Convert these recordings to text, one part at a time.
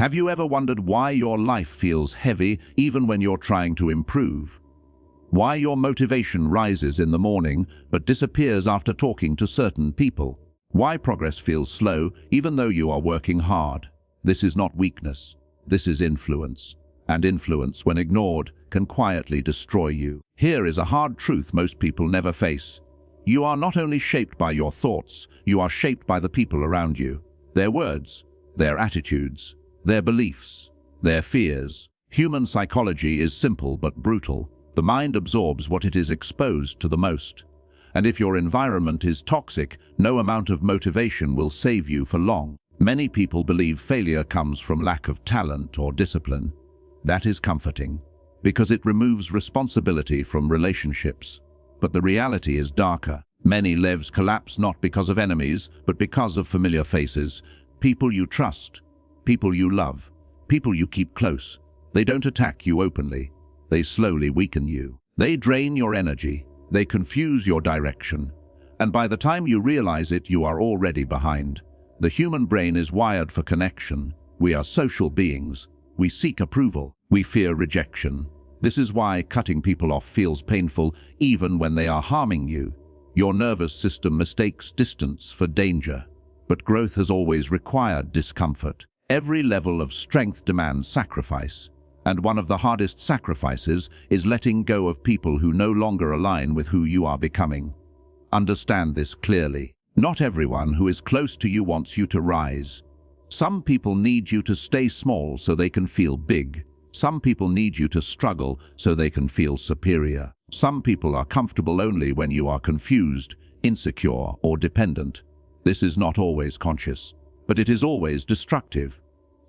Have you ever wondered why your life feels heavy even when you're trying to improve? Why your motivation rises in the morning but disappears after talking to certain people? Why progress feels slow even though you are working hard? This is not weakness. This is influence. And influence, when ignored, can quietly destroy you. Here is a hard truth most people never face. You are not only shaped by your thoughts, you are shaped by the people around you. Their words, their attitudes, their beliefs, their fears. Human psychology is simple but brutal. The mind absorbs what it is exposed to the most. And if your environment is toxic, no amount of motivation will save you for long. Many people believe failure comes from lack of talent or discipline. That is comforting, because it removes responsibility from relationships. But the reality is darker. Many lives collapse not because of enemies, but because of familiar faces. People you trust, people you love, people you keep close. They don't attack you openly. They slowly weaken you. They drain your energy. They confuse your direction. And by the time you realize it, you are already behind. The human brain is wired for connection. We are social beings. We seek approval. We fear rejection. This is why cutting people off feels painful even when they are harming you. Your nervous system mistakes distance for danger. But growth has always required discomfort. Every level of strength demands sacrifice. And one of the hardest sacrifices is letting go of people who no longer align with who you are becoming. Understand this clearly. Not everyone who is close to you wants you to rise. Some people need you to stay small so they can feel big. Some people need you to struggle so they can feel superior. Some people are comfortable only when you are confused, insecure, or dependent. This is not always conscious, but it is always destructive.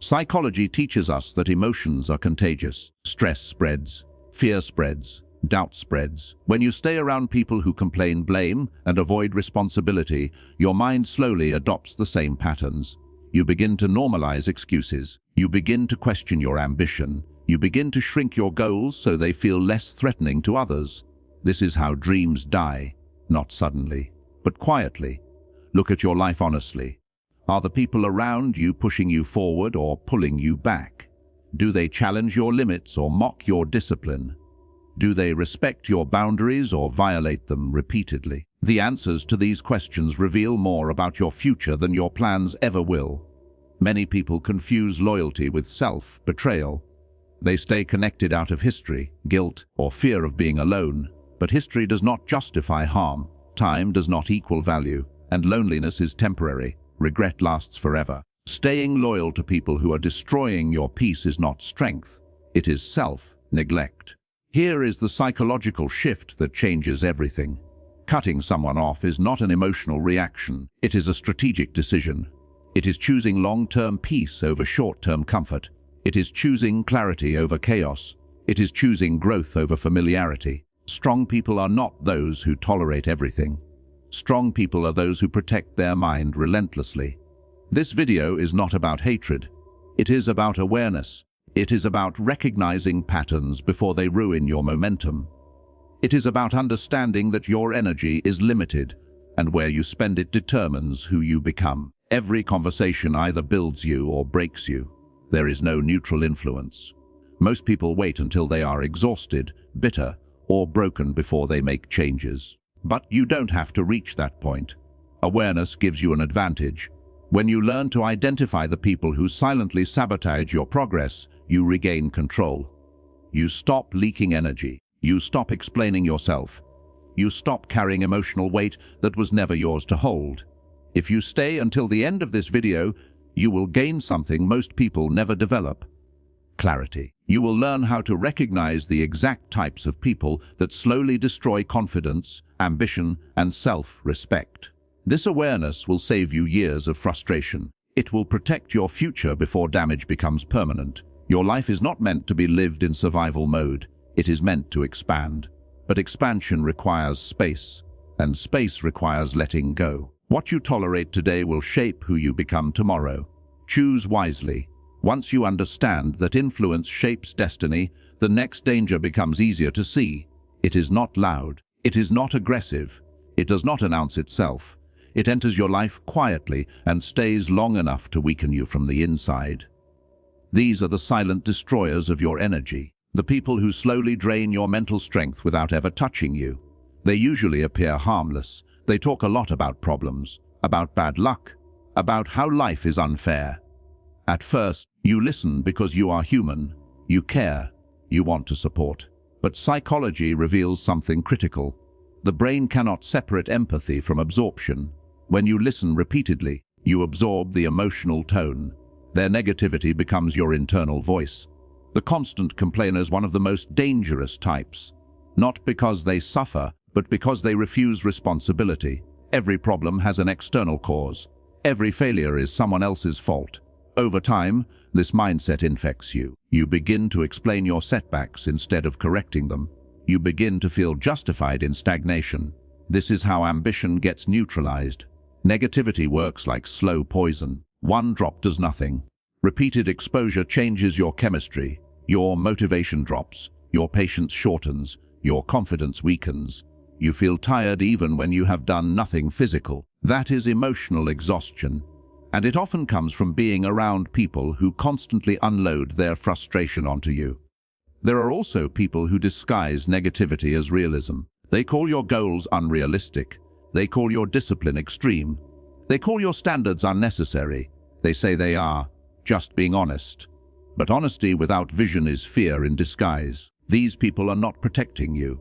Psychology teaches us that emotions are contagious. Stress spreads, fear spreads, doubt spreads. When you stay around people who complain, blame, and avoid responsibility, your mind slowly adopts the same patterns. You begin to normalize excuses. You begin to question your ambition. You begin to shrink your goals so they feel less threatening to others. This is how dreams die, not suddenly, but quietly. Look at your life honestly. Are the people around you pushing you forward or pulling you back? Do they challenge your limits or mock your discipline? Do they respect your boundaries or violate them repeatedly? The answers to these questions reveal more about your future than your plans ever will. Many people confuse loyalty with self-betrayal. They stay connected out of history, guilt, or fear of being alone. But history does not justify harm. Time does not equal value, and loneliness is temporary. Regret lasts forever. Staying loyal to people who are destroying your peace is not strength. It is self-neglect. Here is the psychological shift that changes everything. Cutting someone off is not an emotional reaction. It is a strategic decision. It is choosing long-term peace over short-term comfort. It is choosing clarity over chaos. It is choosing growth over familiarity. Strong people are not those who tolerate everything. Strong people are those who protect their mind relentlessly. This video is not about hatred. It is about awareness. It is about recognizing patterns before they ruin your momentum. It is about understanding that your energy is limited, and where you spend it determines who you become. Every conversation either builds you or breaks you. There is no neutral influence. Most people wait until they are exhausted, bitter, or broken before they make changes. But you don't have to reach that point. Awareness gives you an advantage. When you learn to identify the people who silently sabotage your progress, you regain control. You stop leaking energy. You stop explaining yourself. You stop carrying emotional weight that was never yours to hold. If you stay until the end of this video, you will gain something most people never develop: clarity. You will learn how to recognize the exact types of people that slowly destroy confidence, ambition, and self-respect. This awareness will save you years of frustration. It will protect your future before damage becomes permanent. Your life is not meant to be lived in survival mode. It is meant to expand. But expansion requires space, and space requires letting go. What you tolerate today will shape who you become tomorrow. Choose wisely. Once you understand that influence shapes destiny, the next danger becomes easier to see. It is not loud. It is not aggressive. It does not announce itself. It enters your life quietly and stays long enough to weaken you from the inside. These are the silent destroyers of your energy, the people who slowly drain your mental strength without ever touching you. They usually appear harmless. They talk a lot about problems, about bad luck, about how life is unfair. At first, you listen because you are human, you care, you want to support. But psychology reveals something critical. The brain cannot separate empathy from absorption. When you listen repeatedly, you absorb the emotional tone. Their negativity becomes your internal voice. The constant complainer is one of the most dangerous types. Not because they suffer, but because they refuse responsibility. Every problem has an external cause. Every failure is someone else's fault. Over time, this mindset infects you. You begin to explain your setbacks instead of correcting them. You begin to feel justified in stagnation. This is how ambition gets neutralized. Negativity works like slow poison. One drop does nothing. Repeated exposure changes your chemistry. Your motivation drops. Your patience shortens. Your confidence weakens. You feel tired even when you have done nothing physical. That is emotional exhaustion. And it often comes from being around people who constantly unload their frustration onto you. There are also people who disguise negativity as realism. They call your goals unrealistic. They call your discipline extreme. They call your standards unnecessary. They say they are just being honest. But honesty without vision is fear in disguise. These people are not protecting you.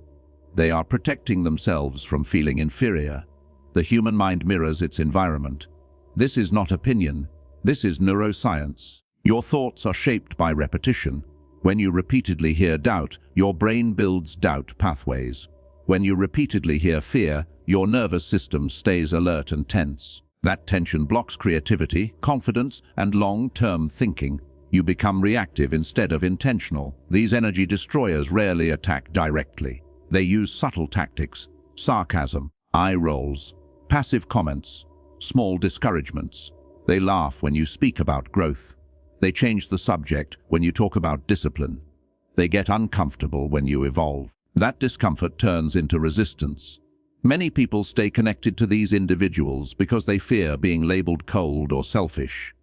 They are protecting themselves from feeling inferior. The human mind mirrors its environment. This is not opinion. This is neuroscience. Your thoughts are shaped by repetition. When you repeatedly hear doubt, your brain builds doubt pathways. When you repeatedly hear fear, your nervous system stays alert and tense. That tension blocks creativity, confidence, and long-term thinking. You become reactive instead of intentional. These energy destroyers rarely attack directly. They use subtle tactics, sarcasm, eye rolls, passive comments, small discouragements. They laugh when you speak about growth. They change the subject when you talk about discipline. They get uncomfortable when you evolve. That discomfort turns into resistance. Many people stay connected to these individuals because they fear being labeled cold or selfish.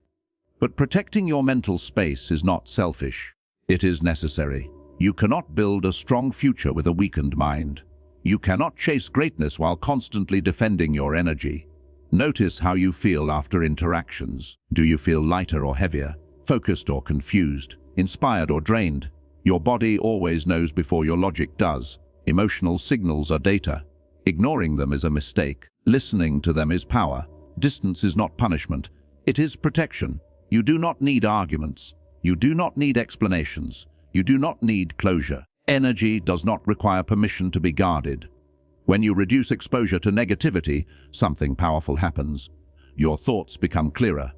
But protecting your mental space is not selfish. It is necessary. You cannot build a strong future with a weakened mind. You cannot chase greatness while constantly defending your energy. Notice how you feel after interactions. Do you feel lighter or heavier, focused or confused, inspired or drained? Your body always knows before your logic does. Emotional signals are data. Ignoring them is a mistake. Listening to them is power. Distance is not punishment. It is protection. You do not need arguments. You do not need explanations. You do not need closure. Energy does not require permission to be guarded. When you reduce exposure to negativity, something powerful happens. Your thoughts become clearer.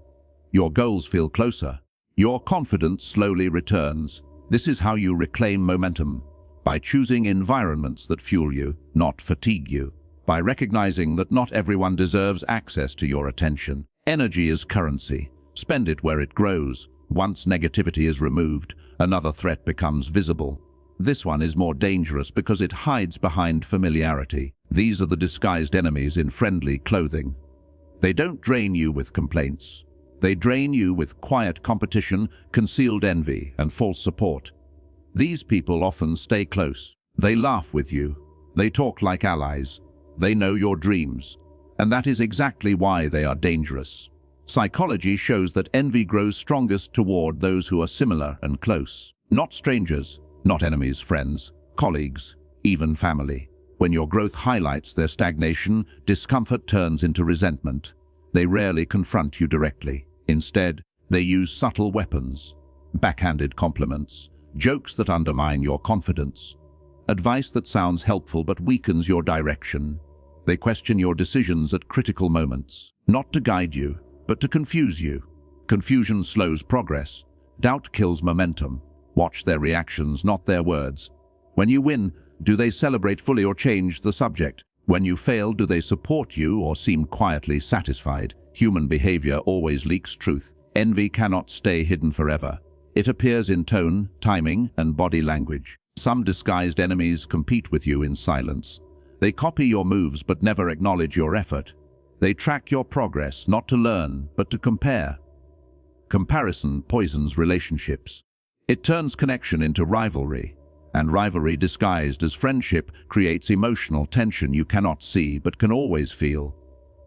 Your goals feel closer. Your confidence slowly returns. This is how you reclaim momentum. By choosing environments that fuel you, not fatigue you. By recognizing that not everyone deserves access to your attention. Energy is currency. Spend it where it grows. Once negativity is removed, another threat becomes visible. This one is more dangerous because it hides behind familiarity. These are the disguised enemies in friendly clothing. They don't drain you with complaints. They drain you with quiet competition, concealed envy, and false support. These people often stay close. They laugh with you. They talk like allies. They know your dreams. And that is exactly why they are dangerous. Psychology shows that envy grows strongest toward those who are similar and close. Not strangers, not enemies, friends, colleagues, even family. When your growth highlights their stagnation, discomfort turns into resentment. They rarely confront you directly. Instead, they use subtle weapons, backhanded compliments, jokes that undermine your confidence, advice that sounds helpful but weakens your direction. They question your decisions at critical moments, not to guide you, but to confuse you. Confusion slows progress. Doubt kills momentum. Watch their reactions, not their words. When you win, do they celebrate fully or change the subject? When you fail, do they support you or seem quietly satisfied? Human behavior always leaks truth. Envy cannot stay hidden forever. It appears in tone, timing, and body language. Some disguised enemies compete with you in silence. They copy your moves but never acknowledge your effort. They track your progress, not to learn, but to compare. Comparison poisons relationships. It turns connection into rivalry, and rivalry disguised as friendship creates emotional tension you cannot see but can always feel.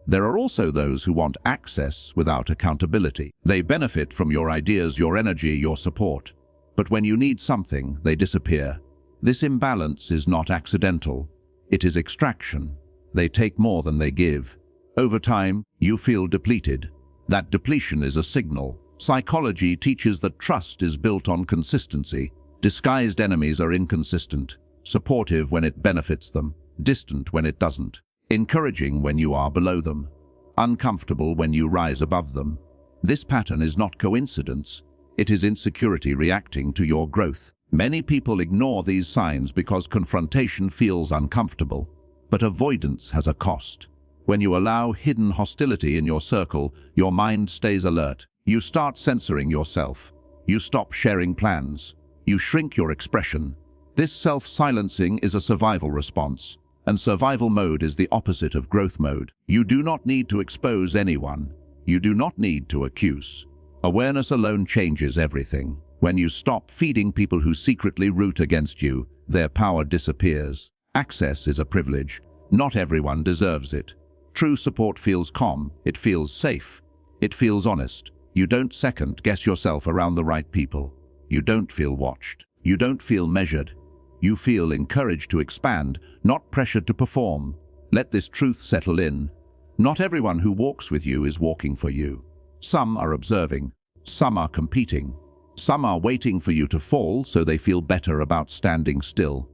There are also those who want access without accountability. They benefit from your ideas, your energy, your support. But when you need something, they disappear. This imbalance is not accidental. It is extraction. They take more than they give. Over time, you feel depleted. That depletion is a signal. Psychology teaches that trust is built on consistency. Disguised enemies are inconsistent, supportive when it benefits them, distant when it doesn't, encouraging when you are below them, uncomfortable when you rise above them. This pattern is not coincidence. It is insecurity reacting to your growth. Many people ignore these signs because confrontation feels uncomfortable, but avoidance has a cost. When you allow hidden hostility in your circle, your mind stays alert. You start censoring yourself. You stop sharing plans. You shrink your expression. This self-silencing is a survival response, and survival mode is the opposite of growth mode. You do not need to expose anyone. You do not need to accuse. Awareness alone changes everything. When you stop feeding people who secretly root against you, their power disappears. Access is a privilege. Not everyone deserves it. True support feels calm. It feels safe. It feels honest. You don't second-guess yourself around the right people. You don't feel watched. You don't feel measured. You feel encouraged to expand, not pressured to perform. Let this truth settle in. Not everyone who walks with you is walking for you. Some are observing. Some are competing. Some are waiting for you to fall so they feel better about standing still.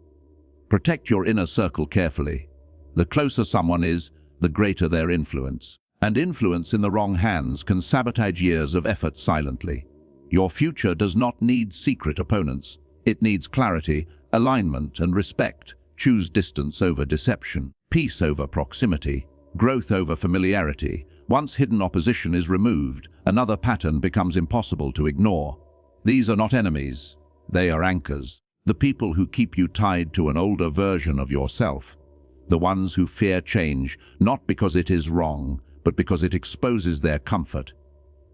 Protect your inner circle carefully. The closer someone is, the greater their influence. And influence in the wrong hands can sabotage years of effort silently. Your future does not need secret opponents. It needs clarity, alignment, and respect. Choose distance over deception, peace over proximity, growth over familiarity. Once hidden opposition is removed, another pattern becomes impossible to ignore. These are not enemies. They are anchors. The people who keep you tied to an older version of yourself. The ones who fear change, not because it is wrong, but because it exposes their comfort.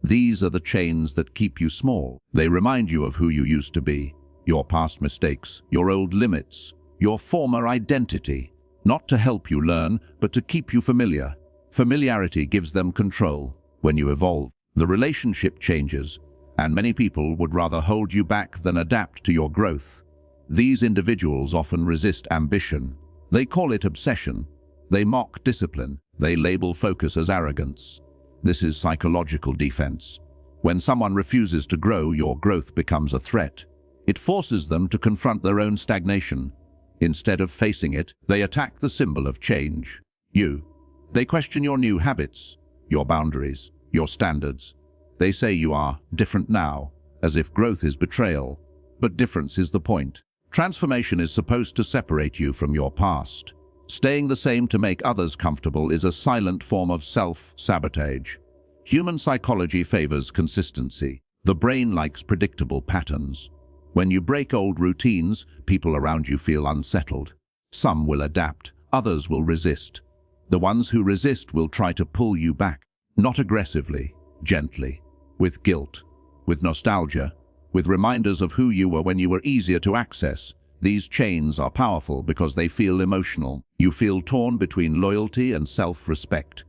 These are the chains that keep you small. They remind you of who you used to be, your past mistakes, your old limits, your former identity, not to help you learn, but to keep you familiar. Familiarity gives them control. When you evolve, the relationship changes, and many people would rather hold you back than adapt to your growth. These individuals often resist ambition. They call it obsession. They mock discipline. They label focus as arrogance. This is psychological defense. When someone refuses to grow, your growth becomes a threat. It forces them to confront their own stagnation. Instead of facing it, they attack the symbol of change, you. They question your new habits, your boundaries, your standards. They say you are different now, as if growth is betrayal. But difference is the point. Transformation is supposed to separate you from your past. Staying the same to make others comfortable is a silent form of self-sabotage. Human psychology favors consistency. The brain likes predictable patterns. When you break old routines, people around you feel unsettled. Some will adapt, others will resist. The ones who resist will try to pull you back, not aggressively, gently, with guilt, with nostalgia, with reminders of who you were when you were easier to access. These chains are powerful because they feel emotional. You feel torn between loyalty and self-respect,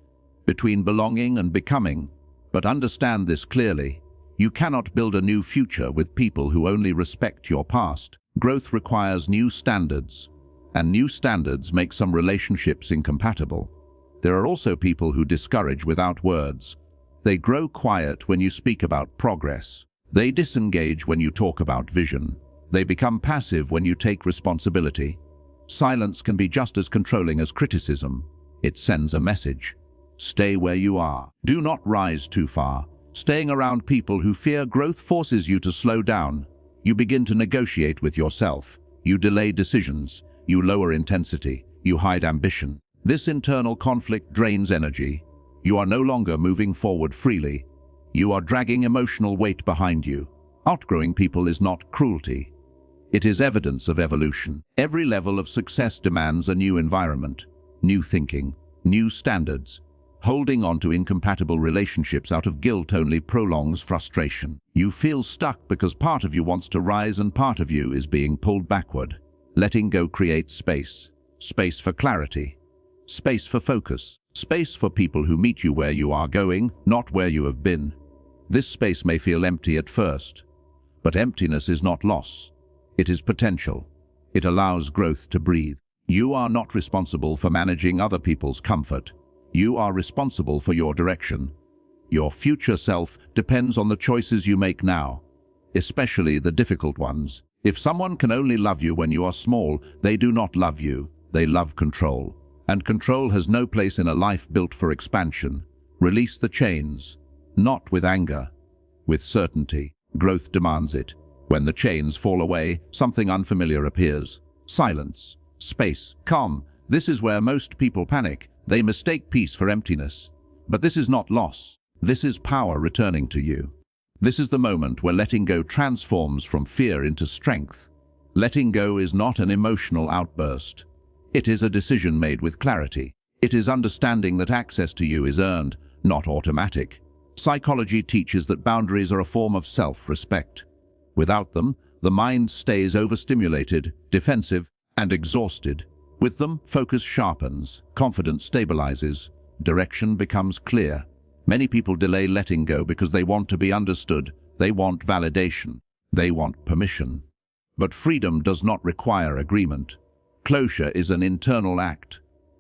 between belonging and becoming. But understand this clearly. You cannot build a new future with people who only respect your past. Growth requires new standards, and new standards make some relationships incompatible. There are also people who discourage without words. They grow quiet when you speak about progress. They disengage when you talk about vision. They become passive when you take responsibility. Silence can be just as controlling as criticism. It sends a message. Stay where you are. Do not rise too far. Staying around people who fear growth forces you to slow down. You begin to negotiate with yourself. You delay decisions. You lower intensity. You hide ambition. This internal conflict drains energy. You are no longer moving forward freely. You are dragging emotional weight behind you. Outgrowing people is not cruelty. It is evidence of evolution. Every level of success demands a new environment, new thinking, new standards. Holding on to incompatible relationships out of guilt only prolongs frustration. You feel stuck because part of you wants to rise and part of you is being pulled backward. Letting go creates space. Space for clarity. Space for focus. Space for people who meet you where you are going, not where you have been. This space may feel empty at first, but emptiness is not loss. It is potential. It allows growth to breathe. You are not responsible for managing other people's comfort. You are responsible for your direction. Your future self depends on the choices you make now, especially the difficult ones. If someone can only love you when you are small, they do not love you, they love control. And control has no place in a life built for expansion. Release the chains, not with anger, with certainty. Growth demands it. When the chains fall away, something unfamiliar appears. Silence, space, calm. This is where most people panic. They mistake peace for emptiness. But this is not loss. This is power returning to you. This is the moment where letting go transforms from fear into strength. Letting go is not an emotional outburst. It is a decision made with clarity. It is understanding that access to you is earned, not automatic. Psychology teaches that boundaries are a form of self-respect. Without them, the mind stays overstimulated, defensive, and exhausted. With them, focus sharpens, confidence stabilizes, direction becomes clear. Many people delay letting go because they want to be understood, they want validation, they want permission. But freedom does not require agreement. Closure is an internal act.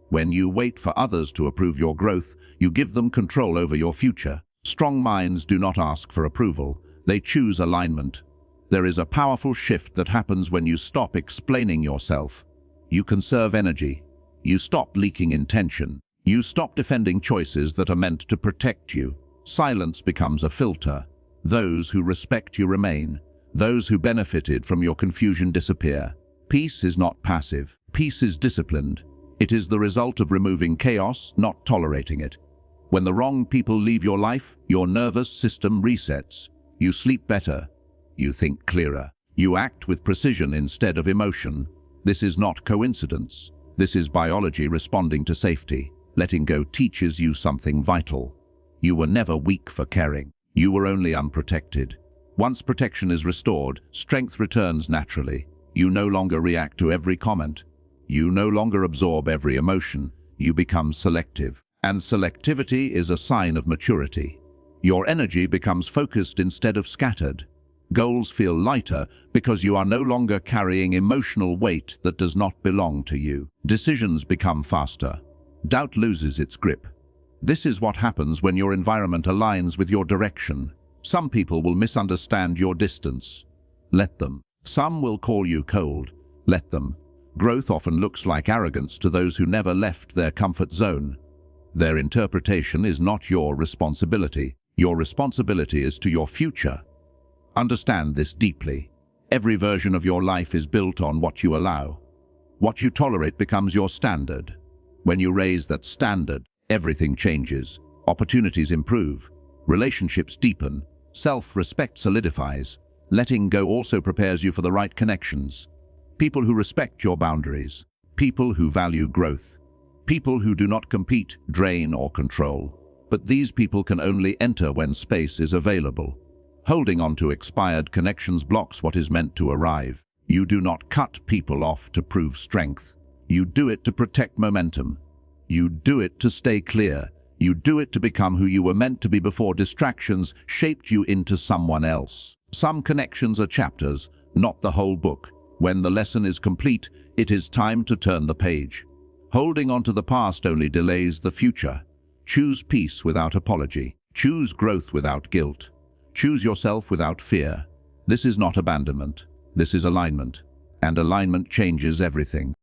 When you wait for others to approve your growth, you give them control over your future. Strong minds do not ask for approval, they choose alignment. There is a powerful shift that happens when you stop explaining yourself. You conserve energy. You stop leaking intention. You stop defending choices that are meant to protect you. Silence becomes a filter. Those who respect you remain. Those who benefited from your confusion disappear. Peace is not passive. Peace is disciplined. It is the result of removing chaos, not tolerating it. When the wrong people leave your life, your nervous system resets. You sleep better. You think clearer. You act with precision instead of emotion. This is not coincidence. This is biology responding to safety. Letting go teaches you something vital. You were never weak for caring. You were only unprotected. Once protection is restored, strength returns naturally. You no longer react to every comment. You no longer absorb every emotion. You become selective. And selectivity is a sign of maturity. Your energy becomes focused instead of scattered. Goals feel lighter because you are no longer carrying emotional weight that does not belong to you. Decisions become faster. Doubt loses its grip. This is what happens when your environment aligns with your direction. Some people will misunderstand your distance. Let them. Some will call you cold. Let them. Growth often looks like arrogance to those who never left their comfort zone. Their interpretation is not your responsibility. Your responsibility is to your future. Understand this deeply. Every version of your life is built on what you allow. What you tolerate becomes your standard. When you raise that standard, everything changes. Opportunities improve. Relationships deepen. Self-respect solidifies. Letting go also prepares you for the right connections. People who respect your boundaries. People who value growth. People who do not compete, drain, or control. But these people can only enter when space is available. Holding on to expired connections blocks what is meant to arrive. You do not cut people off to prove strength. You do it to protect momentum. You do it to stay clear. You do it to become who you were meant to be before distractions shaped you into someone else. Some connections are chapters, not the whole book. When the lesson is complete, it is time to turn the page. Holding on to the past only delays the future. Choose peace without apology. Choose growth without guilt. Choose yourself without fear. This is not abandonment. This is alignment. And alignment changes everything.